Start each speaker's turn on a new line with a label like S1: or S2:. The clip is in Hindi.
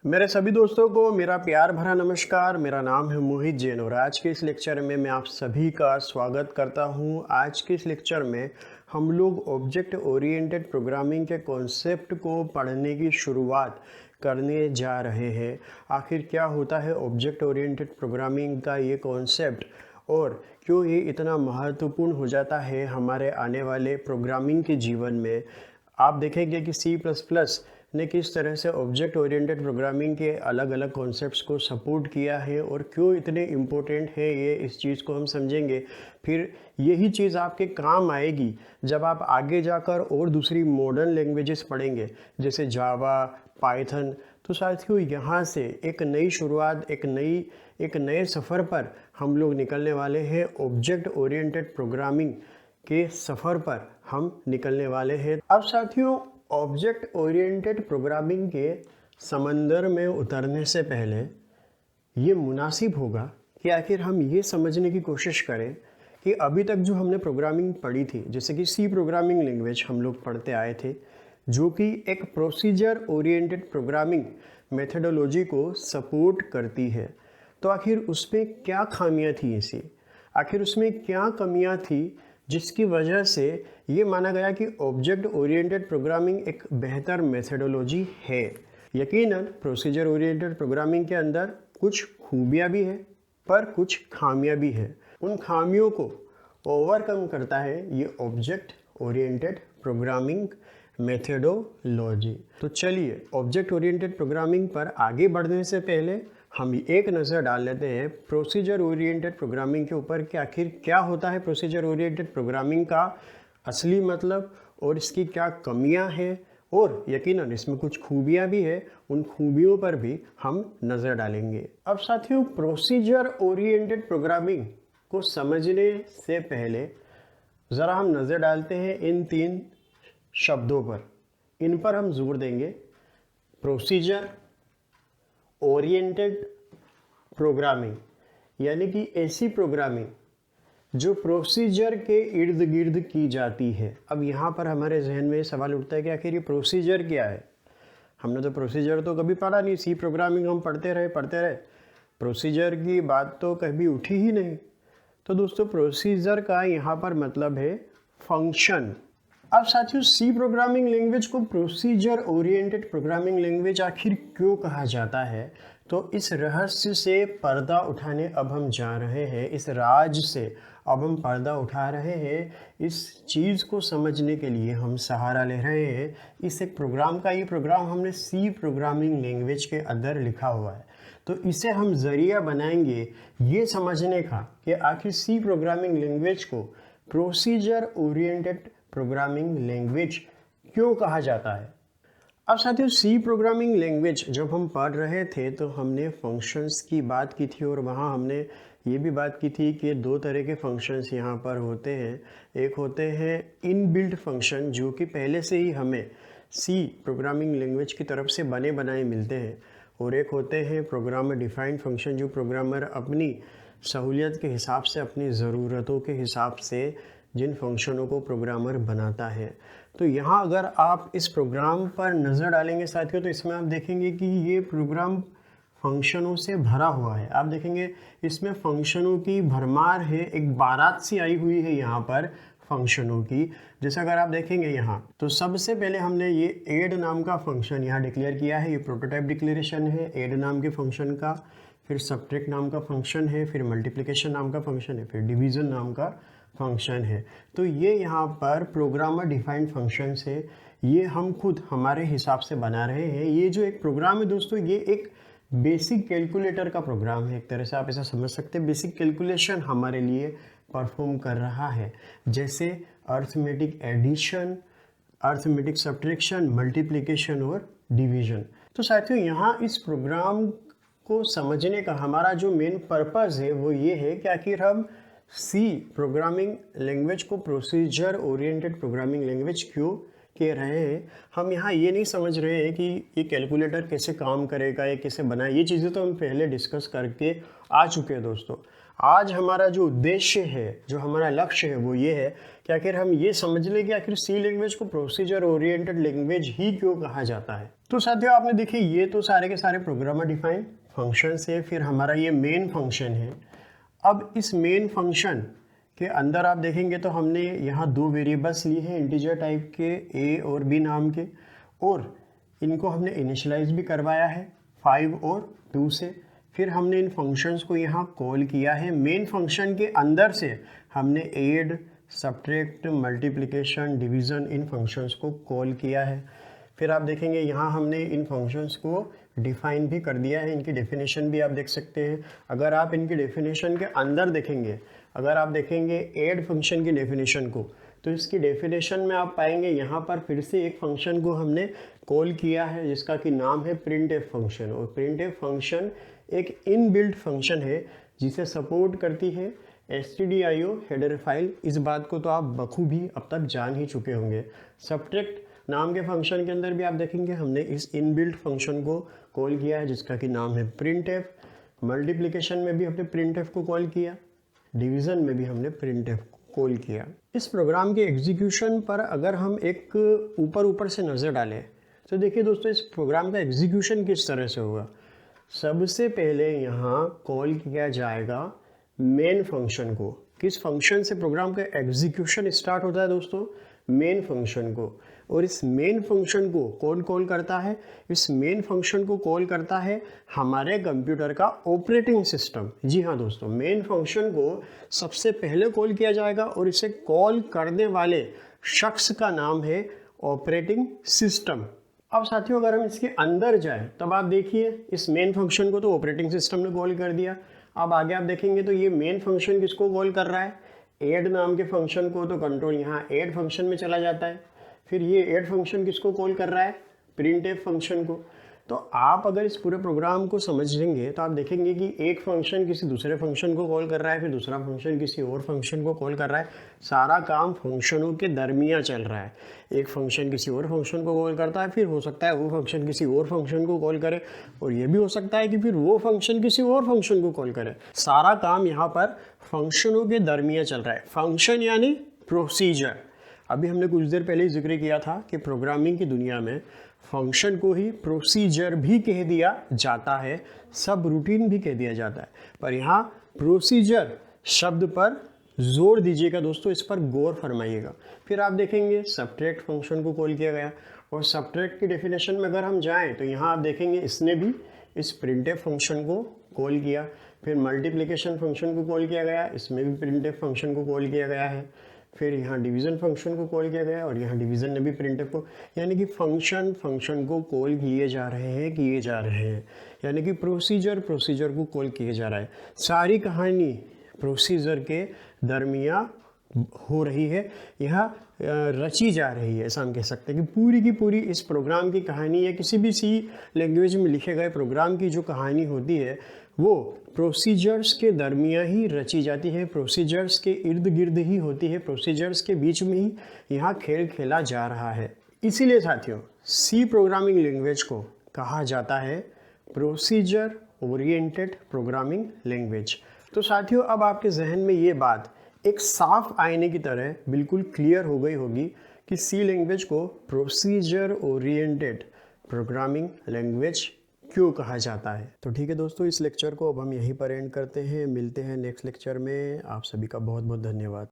S1: मेरे सभी दोस्तों को मेरा प्यार भरा नमस्कार। मेरा नाम है मोहित जैन और आज के इस लेक्चर में मैं आप सभी का स्वागत करता हूं। आज के इस लेक्चर में हम लोग ऑब्जेक्ट ओरिएंटेड प्रोग्रामिंग के कॉन्सेप्ट को पढ़ने की शुरुआत करने जा रहे हैं। आखिर क्या होता है ऑब्जेक्ट ओरिएंटेड प्रोग्रामिंग का ये कॉन्सेप्ट और क्यों ये इतना महत्वपूर्ण हो जाता है हमारे आने वाले प्रोग्रामिंग के जीवन में। आप देखेंगे कि C++ ने किस तरह से ऑब्जेक्ट ओरिएंटेड प्रोग्रामिंग के अलग अलग कॉन्सेप्ट्स को सपोर्ट किया है और क्यों इतने इम्पोर्टेंट है ये, इस चीज़ को हम समझेंगे। फिर यही चीज़ आपके काम आएगी जब आप आगे जाकर और दूसरी मॉडर्न लैंग्वेजेस पढ़ेंगे जैसे जावा, पाइथन। तो साथियों यहाँ से एक नई शुरुआत, एक नए सफ़र पर हम लोग निकलने वाले हैं। ऑब्जेक्ट ओरिएंटेड प्रोग्रामिंग के सफ़र पर हम निकलने वाले हैं। अब साथियों, ऑब्जेक्ट ओरिएंटेड प्रोग्रामिंग के समंदर में उतरने से पहले ये मुनासिब होगा कि आखिर हम ये समझने की कोशिश करें कि अभी तक जो हमने प्रोग्रामिंग पढ़ी थी, जैसे कि C प्रोग्रामिंग लैंग्वेज हम लोग पढ़ते आए थे, जो कि एक प्रोसीजर ओरिएंटेड प्रोग्रामिंग मेथडोलॉजी को सपोर्ट करती है, तो आखिर उसमें क्या खामियां थी ऐसी, आखिर उसमें क्या कमियां थी जिसकी वजह से ये माना गया कि ऑब्जेक्ट ओरिएंटेड प्रोग्रामिंग एक बेहतर मेथडोलॉजी है। यकीनन प्रोसीजर ओरिएंटेड प्रोग्रामिंग के अंदर कुछ खूबियाँ भी है पर कुछ खामियाँ भी है। उन खामियों को ओवरकम करता है ये ऑब्जेक्ट ओरिएंटेड प्रोग्रामिंग मेथडोलॉजी। तो चलिए ऑब्जेक्ट ओरिएंटेड प्रोग्रामिंग पर आगे बढ़ने से पहले हम एक नज़र डाल लेते हैं प्रोसीजर ओरिएंटेड प्रोग्रामिंग के ऊपर कि आखिर क्या होता है प्रोसीजर ओरिएंटेड प्रोग्रामिंग का असली मतलब और इसकी क्या कमियां हैं, और यकीनन इसमें कुछ खूबियां भी है, उन खूबियों पर भी हम नज़र डालेंगे। अब साथियों, प्रोसीजर ओरिएंटेड प्रोग्रामिंग को समझने से पहले ज़रा हम नज़र डालते हैं इन तीन शब्दों पर। इन पर हम जोर देंगे, प्रोसीजर ओरिएंटेड प्रोग्रामिंग, यानी कि ऐसी प्रोग्रामिंग जो प्रोसीजर के इर्द गिर्द की जाती है। अब यहाँ पर हमारे जहन में सवाल उठता है कि आखिर ये प्रोसीजर क्या है। हमने तो प्रोसीजर तो कभी पढ़ा नहीं, C प्रोग्रामिंग हम पढ़ते रहे, प्रोसीजर की बात तो कभी उठी ही नहीं। तो दोस्तों, प्रोसीजर का यहाँ पर मतलब है फंक्शन। अब साथियों, C प्रोग्रामिंग लैंग्वेज को प्रोसीजर ओरिएंटेड प्रोग्रामिंग लैंग्वेज आखिर क्यों कहा जाता है, तो इस रहस्य से पर्दा उठाने अब हम जा रहे हैं, इस राज से अब हम पर्दा उठा रहे हैं। इस चीज़ को समझने के लिए हम सहारा ले रहे हैं इस एक प्रोग्राम का। ये प्रोग्राम हमने C प्रोग्रामिंग लैंग्वेज के अंदर लिखा हुआ है, तो इसे हम ज़रिया बनाएंगे ये समझने का कि आखिर C प्रोग्रामिंग लैंग्वेज को प्रोसीजर ओरिएंटेड प्रोग्रामिंग लैंग्वेज क्यों कहा जाता है। अब साथियों, C प्रोग्रामिंग लैंग्वेज जब हम पढ़ रहे थे तो हमने फंक्शंस की बात की थी और वहाँ हमने ये भी बात की थी कि दो तरह के फंक्शंस यहाँ पर होते हैं। एक होते हैं इनबिल्ट फंक्शन जो कि पहले से ही हमें C प्रोग्रामिंग लैंग्वेज की तरफ से बने बनाए मिलते हैं, और एक होते हैं प्रोग्रामर डिफाइंड फंक्शन जो प्रोग्रामर अपनी सहूलियत के हिसाब से, अपनी ज़रूरतों के हिसाब से जिन फंक्शनों को प्रोग्रामर बनाता है। तो यहाँ अगर आप इस प्रोग्राम पर नज़र डालेंगे साथियों, तो इसमें आप देखेंगे कि ये प्रोग्राम फंक्शनों से भरा हुआ है। आप देखेंगे इसमें फंक्शनों की भरमार है, एक बारात सी आई हुई है यहाँ पर फंक्शनों की। जैसे अगर आप देखेंगे यहाँ, तो सबसे पहले हमने ये ऐड नाम का फंक्शन यहाँ डिक्लेयर किया है। ये प्रोटोटाइप डिक्लेरेशन है ऐड नाम के फंक्शन का। फिर सब्ट्रैक्ट नाम का फंक्शन है, फिर मल्टीप्लिकेशन नाम का फंक्शन है, फिर डिवीज़न नाम का फंक्शन है। तो ये यहाँ पर प्रोग्रामर डिफाइंड फंक्शंस है, ये हम खुद हमारे हिसाब से बना रहे हैं। ये जो एक प्रोग्राम है दोस्तों, ये एक बेसिक कैलकुलेटर का प्रोग्राम है, एक तरह से आप ऐसा समझ सकते हैं। बेसिक कैलकुलेशन हमारे लिए परफॉर्म कर रहा है, जैसे arithmetic addition, arithmetic subtraction, multiplication और डिवीज़न। तो साथियों, यहाँ इस प्रोग्राम को समझने का हमारा जो मेन पर्पज़ है वो ये है कि आखिर हम C प्रोग्रामिंग लैंग्वेज को प्रोसीजर ओरिएंटेड प्रोग्रामिंग लैंग्वेज क्यों कह रहे हैं। हम यहाँ ये नहीं समझ रहे हैं कि ये कैलकुलेटर कैसे काम करेगा, ये कैसे बनाए, ये चीज़ें तो हम पहले डिस्कस करके आ चुके हैं दोस्तों। आज हमारा जो उद्देश्य है, जो हमारा लक्ष्य है वो ये है कि आखिर हम ये समझ लें कि आखिर C लैंग्वेज को प्रोसीजर ओरिएंटेड लैंग्वेज ही क्यों कहा जाता है। तो साथियों आपने देखिए ये तो सारे के सारे प्रोग्रामर डिफाइन फंक्शन है। फिर हमारा ये मेन फंक्शन है। अब इस मेन फंक्शन के अंदर आप देखेंगे तो हमने यहाँ दो वेरिएबल्स लिए हैं इंटीजर टाइप के a और b नाम के, और इनको हमने इनिशियलाइज भी करवाया है 5 और 2 से। फिर हमने इन फंक्शंस को यहाँ कॉल किया है। मेन फंक्शन के अंदर से हमने ऐड, सब्ट्रैक्ट, मल्टीप्लिकेशन, डिवीज़न इन फंक्शंस को कॉल किया है। फिर आप देखेंगे यहाँ हमने इन फंक्शंस को डिफाइन भी कर दिया है। इनकी डेफिनेशन भी आप देख सकते हैं। अगर आप इनकी डेफिनेशन के अंदर देखेंगे, अगर आप देखेंगे ऐड फंक्शन की डेफिनेशन को, तो इसकी डेफिनेशन में आप पाएंगे यहाँ पर फिर से एक फंक्शन को हमने कॉल किया है जिसका कि नाम है प्रिंटफ फंक्शन। और प्रिंटफ फंक्शन एक इनबिल्ट फंक्शन है जिसे सपोर्ट करती है stdio हेडर फाइल। इस बात को तो आप बखूबी अब तक जान ही चुके होंगे। सब्ट्रैक्ट नाम के फंक्शन के अंदर भी आप देखेंगे हमने इस इनबिल्ट फंक्शन को कॉल किया है जिसका कि नाम है प्रिंटफ। मल्टीप्लिकेशन में भी हमने प्रिंटफ को कॉल किया, डिवीज़न में भी हमने प्रिंटफ को कॉल किया। इस प्रोग्राम के एग्जीक्यूशन पर अगर हम एक ऊपर से नज़र डालें तो देखिए दोस्तों इस प्रोग्राम का एग्जीक्यूशन किस तरह से होगा। सबसे पहले यहाँ कॉल किया जाएगा मेन फंक्शन को। किस फंक्शन से प्रोग्राम का एग्जीक्यूशन स्टार्ट होता है दोस्तों? मेन फंक्शन को। और इस मेन फंक्शन को कौन कॉल करता है? इस मेन फंक्शन को कॉल करता है हमारे कंप्यूटर का ऑपरेटिंग सिस्टम। जी हाँ दोस्तों, मेन फंक्शन को सबसे पहले कॉल किया जाएगा और इसे कॉल करने वाले शख्स का नाम है ऑपरेटिंग सिस्टम। अब साथियों अगर हम इसके अंदर जाएं तब आप देखिए इस मेन फंक्शन को तो ऑपरेटिंग सिस्टम ने कॉल कर दिया। अब आगे आप देखेंगे तो ये मेन फंक्शन किसको कॉल कर रहा है? ऐड नाम के फंक्शन को। तो कंट्रोल यहाँ ऐड फंक्शन में चला जाता है। फिर ये ऐड फंक्शन किसको कॉल कर रहा है? प्रिंटफ फंक्शन को। तो आप अगर इस पूरे प्रोग्राम को समझ लेंगे तो आप देखेंगे कि एक फंक्शन किसी दूसरे फंक्शन को कॉल कर रहा है, फिर दूसरा फंक्शन किसी और फंक्शन को कॉल कर रहा है। सारा काम फंक्शनों के दरमियान चल रहा है। एक फंक्शन किसी और फंक्शन को कॉल करता है, फिर हो सकता है वो फंक्शन किसी और फंक्शन को कॉल करे, और ये भी हो सकता है कि फिर वो फंक्शन किसी और फंक्शन को कॉल करे। सारा काम यहाँ पर फंक्शनों के दरमियान चल रहा है। फंक्शन यानी प्रोसीजर। अभी हमने कुछ देर पहले जिक्र किया था कि प्रोग्रामिंग की दुनिया में फंक्शन को ही प्रोसीजर भी कह दिया जाता है, सब रूटीन भी कह दिया जाता है। पर यहाँ प्रोसीजर शब्द पर जोर दीजिएगा दोस्तों, इस पर गौर फरमाइएगा। फिर आप देखेंगे सब्ट्रैक्ट फंक्शन को कॉल किया गया, और सब्ट्रैक्ट की डेफिनेशन में अगर हम जाएं तो यहाँ आप देखेंगे इसने भी इस प्रिंटफ फंक्शन को कॉल किया। फिर मल्टीप्लिकेशन फंक्शन को कॉल किया गया, इसमें भी प्रिंटफ फंक्शन को कॉल किया गया है। फिर यहाँ डिवीज़न फंक्शन को कॉल किया गया और यहाँ डिवीज़न ने भी प्रिंटफ को, यानी कि फंक्शन को कॉल किए जा रहे हैं, यानी कि प्रोसीजर को कॉल किए जा रहा है। सारी कहानी प्रोसीजर के दरमियान हो रही है, यहाँ रची जा रही है। ऐसा हम कह सकते हैं कि पूरी की पूरी इस प्रोग्राम की कहानी या किसी भी सी लैंग्वेज में लिखे गए प्रोग्राम की जो कहानी होती है वो प्रोसीजर्स के दरमियान ही रची जाती है, प्रोसीजर्स के इर्द गिर्द ही होती है, प्रोसीजर्स के बीच में ही यहाँ खेल खेला जा रहा है। इसीलिए साथियों सी प्रोग्रामिंग लैंग्वेज को कहा जाता है प्रोसीजर ओरिएंटेड प्रोग्रामिंग लैंग्वेज। तो साथियों अब आपके जहन में ये बात एक साफ आईने की तरह बिल्कुल क्लियर हो गई होगी कि सी लैंग्वेज को प्रोसीजर ओरिएंटेड प्रोग्रामिंग लैंग्वेज क्यों कहा जाता है। तो ठीक है दोस्तों, इस लेक्चर को अब हम यहीं पर एंड करते हैं। मिलते हैं नेक्स्ट लेक्चर में। आप सभी का बहुत बहुत धन्यवाद।